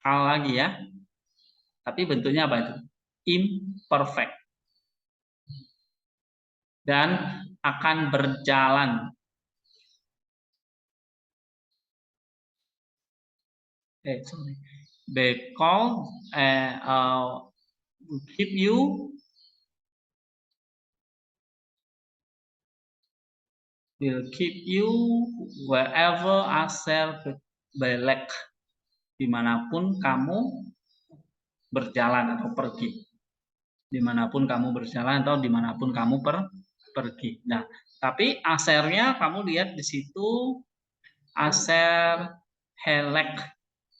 call lagi ya, tapi bentuknya apa itu? Imperfect. Dan akan berjalan. Sorry. Because keep you will keep you wherever asal belek, dimanapun kamu berjalan atau pergi, dimanapun kamu berjalan atau dimanapun kamu pergi. Nah, tapi asernya kamu lihat di situ aser helek,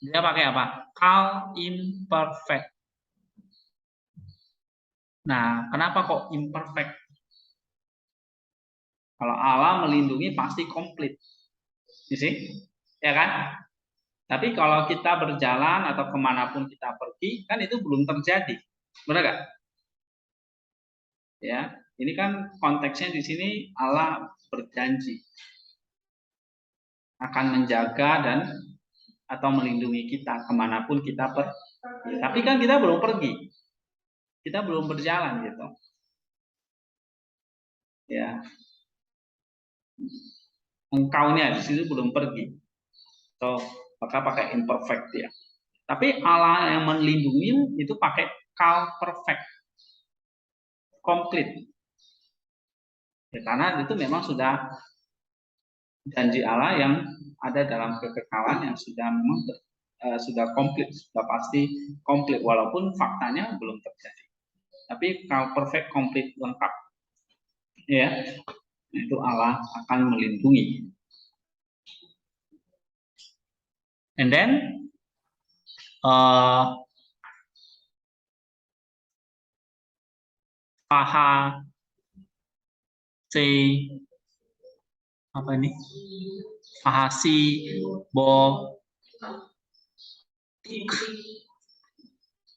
dia pakai apa? Call imperfect. Nah, kenapa kok imperfect? Kalau Allah melindungi pasti komplit, ya kan? Tapi kalau kita berjalan atau kemanapun kita pergi, kan itu belum terjadi, benar nggak? Ya, ini kan konteksnya di sini Allah berjanji akan menjaga dan atau melindungi kita kemanapun kita pergi. Tapi kan kita belum pergi, kita belum berjalan gitu. Ya, engkaunya di situ belum pergi, so maka pakai imperfect ya. Tapi Allah yang melindungi itu pakai call perfect, komplit. Ya, karena itu memang sudah janji Allah yang ada dalam kekekalan yang sudah memang sudah komplit, sudah pasti komplit walaupun faktanya belum terjadi. Tapi kalau perfect, komplit, lengkap, ya itu Allah akan melindungi. And then paha C apa ini? Fahasi bo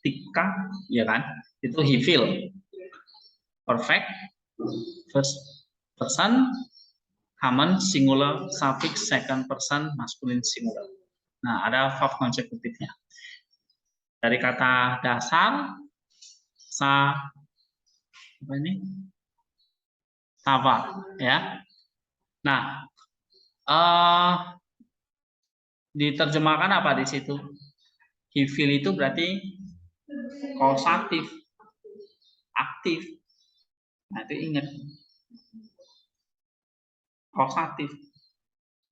tika, ya kan? Itu he feel perfect first person, common singular suffix second person masculine singular. Nah, ada verb konsekutifnya. Dari kata dasar sa apa ini? Sava ya. Nah, Diterjemahkan apa di situ? He feel itu berarti kausatif, aktif. Nah, itu ingat. Kausatif.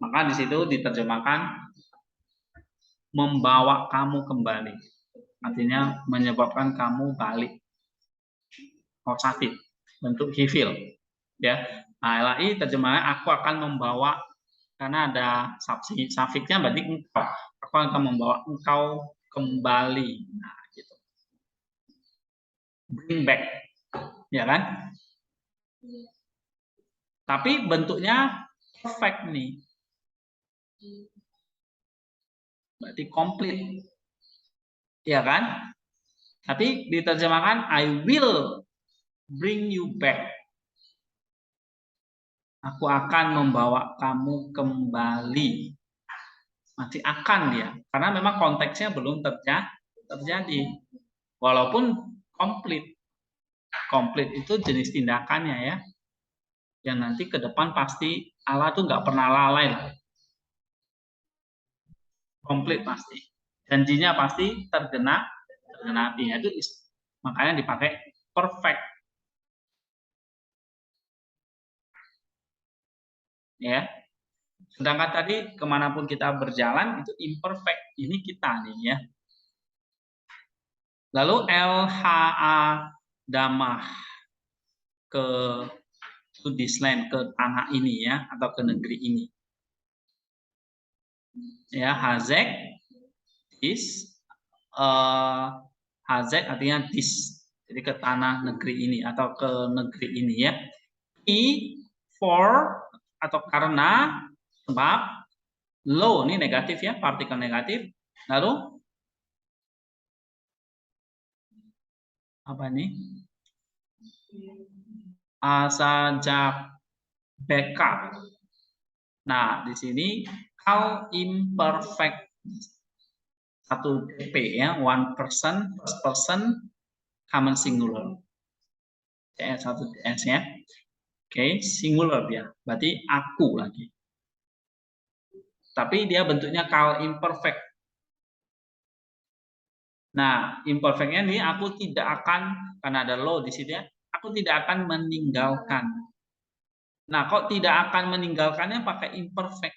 Maka di situ diterjemahkan membawa kamu kembali. Artinya menyebabkan kamu balik. Kausatif. Bentuk he feel. Ya. Nah, LAI terjemahnya aku akan membawa, karena ada sufiknya berarti engkau. Aku akan membawa engkau kembali. Nah, gitu. Bring back. Ya kan? Tapi bentuknya perfect nih. Berarti komplit. Ya kan? Tapi diterjemahkan I will bring you back. Aku akan membawa kamu kembali. Masih akan dia. Karena memang konteksnya belum terjadi. Walaupun komplit. Komplit itu jenis tindakannya ya. Yang nanti ke depan pasti Allah tuh nggak pernah lalai. Komplit pasti. Janjinya pasti tergenapi. Itu makanya dipakai perfect. Ya. Sedangkan tadi kemanapun kita berjalan itu imperfect. Ini kita nih ya. Lalu LHA damah ke to this land, ke tanah ini ya, atau ke negeri ini. Ya, hazek is hazek artinya this. Jadi ke tanah negeri ini atau ke negeri ini ya. I for atau karena, sebab, lo ini negatif ya, partikel negatif. Lalu apa nih? Asajak beka. Nah, di sini kal imperfect satu PP ya, one person, first person, common singular. Satu DS ya. Oke, singular dia. Berarti aku lagi. Tapi dia bentuknya kal imperfect. Nah, imperfectnya nih aku tidak akan, karena ada lo di situ ya, aku tidak akan meninggalkan. Nah, kok tidak akan meninggalkannya pakai imperfect?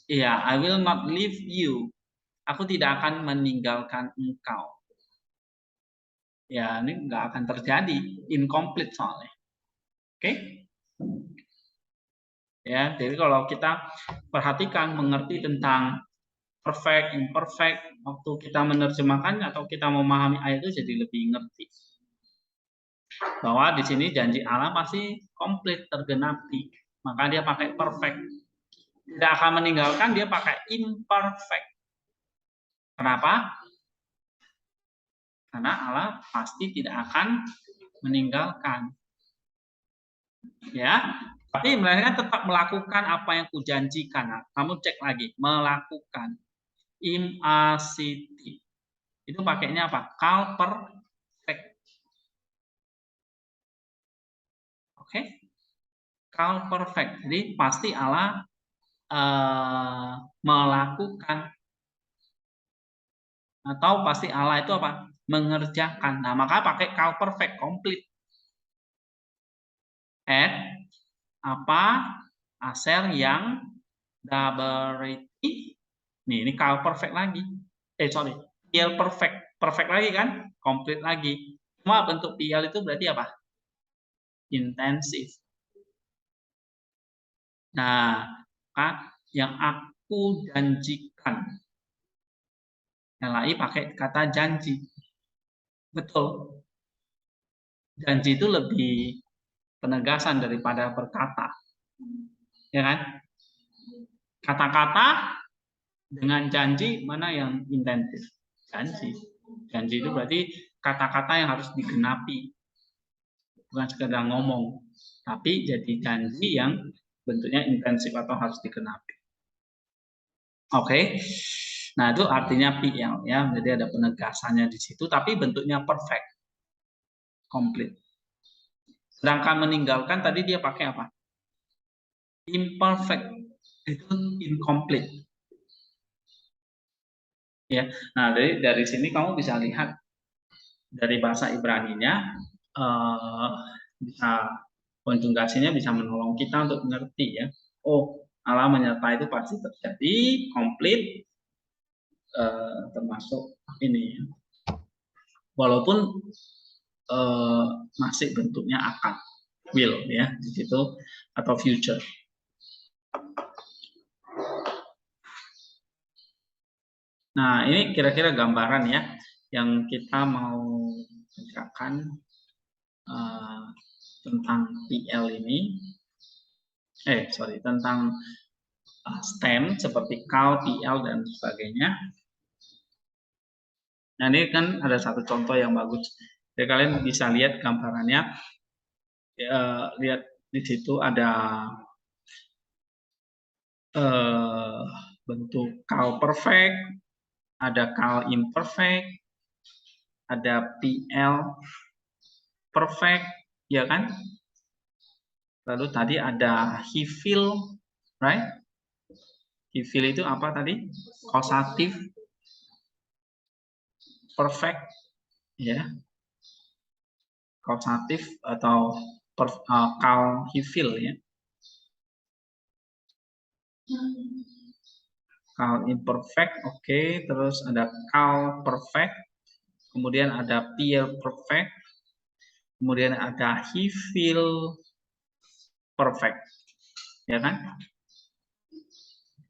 Iya, I will not leave you. Aku tidak akan meninggalkan engkau. Ya, ini nggak akan terjadi. Incomplete soalnya. Oke? Ya, jadi kalau kita perhatikan, mengerti tentang perfect, imperfect, waktu kita menerjemahkan atau kita memahami ayat itu jadi lebih ngerti. Bahwa di sini janji Allah pasti komplit, tergenapi. Maka dia pakai perfect. Tidak akan meninggalkan, dia pakai imperfect. Kenapa? Karena Allah pasti tidak akan meninggalkan. Ya, tapi mereka tetap melakukan apa yang kujanjikan. Nah, kamu cek lagi, melakukan. Imaciti. Itu pakainya apa? Kal perfect. Oke? Kal perfect. Jadi pasti Allah melakukan, atau pasti Allah itu apa? Mengerjakan. Nah, maka pakai kal perfect, komplit. Add apa? Asal yang double. Nih, ini kal perfect lagi. Sorry. PL perfect. Perfect lagi kan? Komplit lagi. Cuma bentuk PL itu berarti apa? Intensif. Nah, yang aku janjikan. LAI pakai kata janji. Betul. Janji itu lebih penegasan daripada berkata. Ya kan? Kata-kata dengan janji mana yang intensif? Janji. Janji itu berarti kata-kata yang harus digenapi. Bukan sekedar ngomong. Tapi jadi janji yang bentuknya intensif atau harus digenapi. Oke. Nah, itu artinya PL ya. Jadi ada penegasannya di situ tapi bentuknya perfect. Komplit. Sedangkan meninggalkan tadi dia pakai apa? Imperfect. Itu incomplete. Ya. Nah, dari sini kamu bisa lihat dari bahasa Ibrani-nya bisa konjugasinya bisa menolong kita untuk mengerti ya. Oh, Allah menyertai itu pasti terjadi, komplit, termasuk ini. Walaupun masih bentuknya akan, will ya di situ atau future. Nah, ini kira-kira gambaran ya yang kita mau kerjakan tentang PL ini. Tentang STEM seperti CAL, PL dan sebagainya. Nah, ini kan ada satu contoh yang bagus. Jadi kalian bisa lihat gambarannya. Lihat di situ ada bentuk CAL perfect, ada CAL imperfect, ada PL perfect, ya kan? Lalu tadi ada he feel, right? He feel itu apa tadi? Causative perfect, ya. Causative atau CAL he feel ya. CAL imperfect, oke. Terus ada CAL perfect, kemudian ada PL perfect, kemudian ada he feel perfect, ya kan?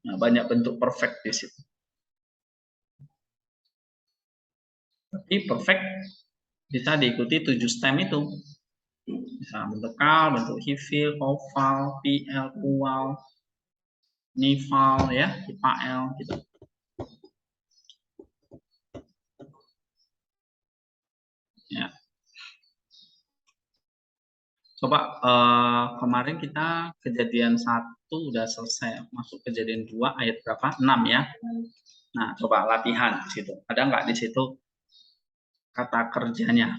Nah, banyak bentuk perfect di situ. Tapi perfect bisa diikuti 7 stem itu. Bisa bentuk CAL, bentuk he feel, oval, PL, ual, nival, ya, IPAL gitu. Ya. Coba kemarin kita kejadian 1 udah selesai, masuk kejadian 2 ayat berapa? 6 ya. Nah, coba latihan di situ. Ada nggak di situ kata kerjanya?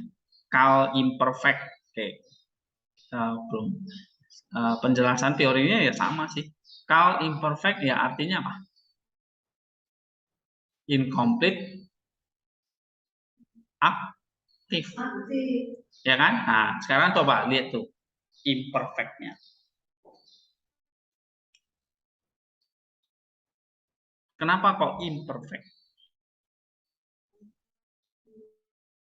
CAL imperfect. Oke. Belum. Penjelasan teorinya ya sama sih. CAL imperfect ya artinya apa? Incomplete, aktif. Ya kan? Nah, sekarang coba lihat tuh imperfect-nya. Kenapa kok imperfect?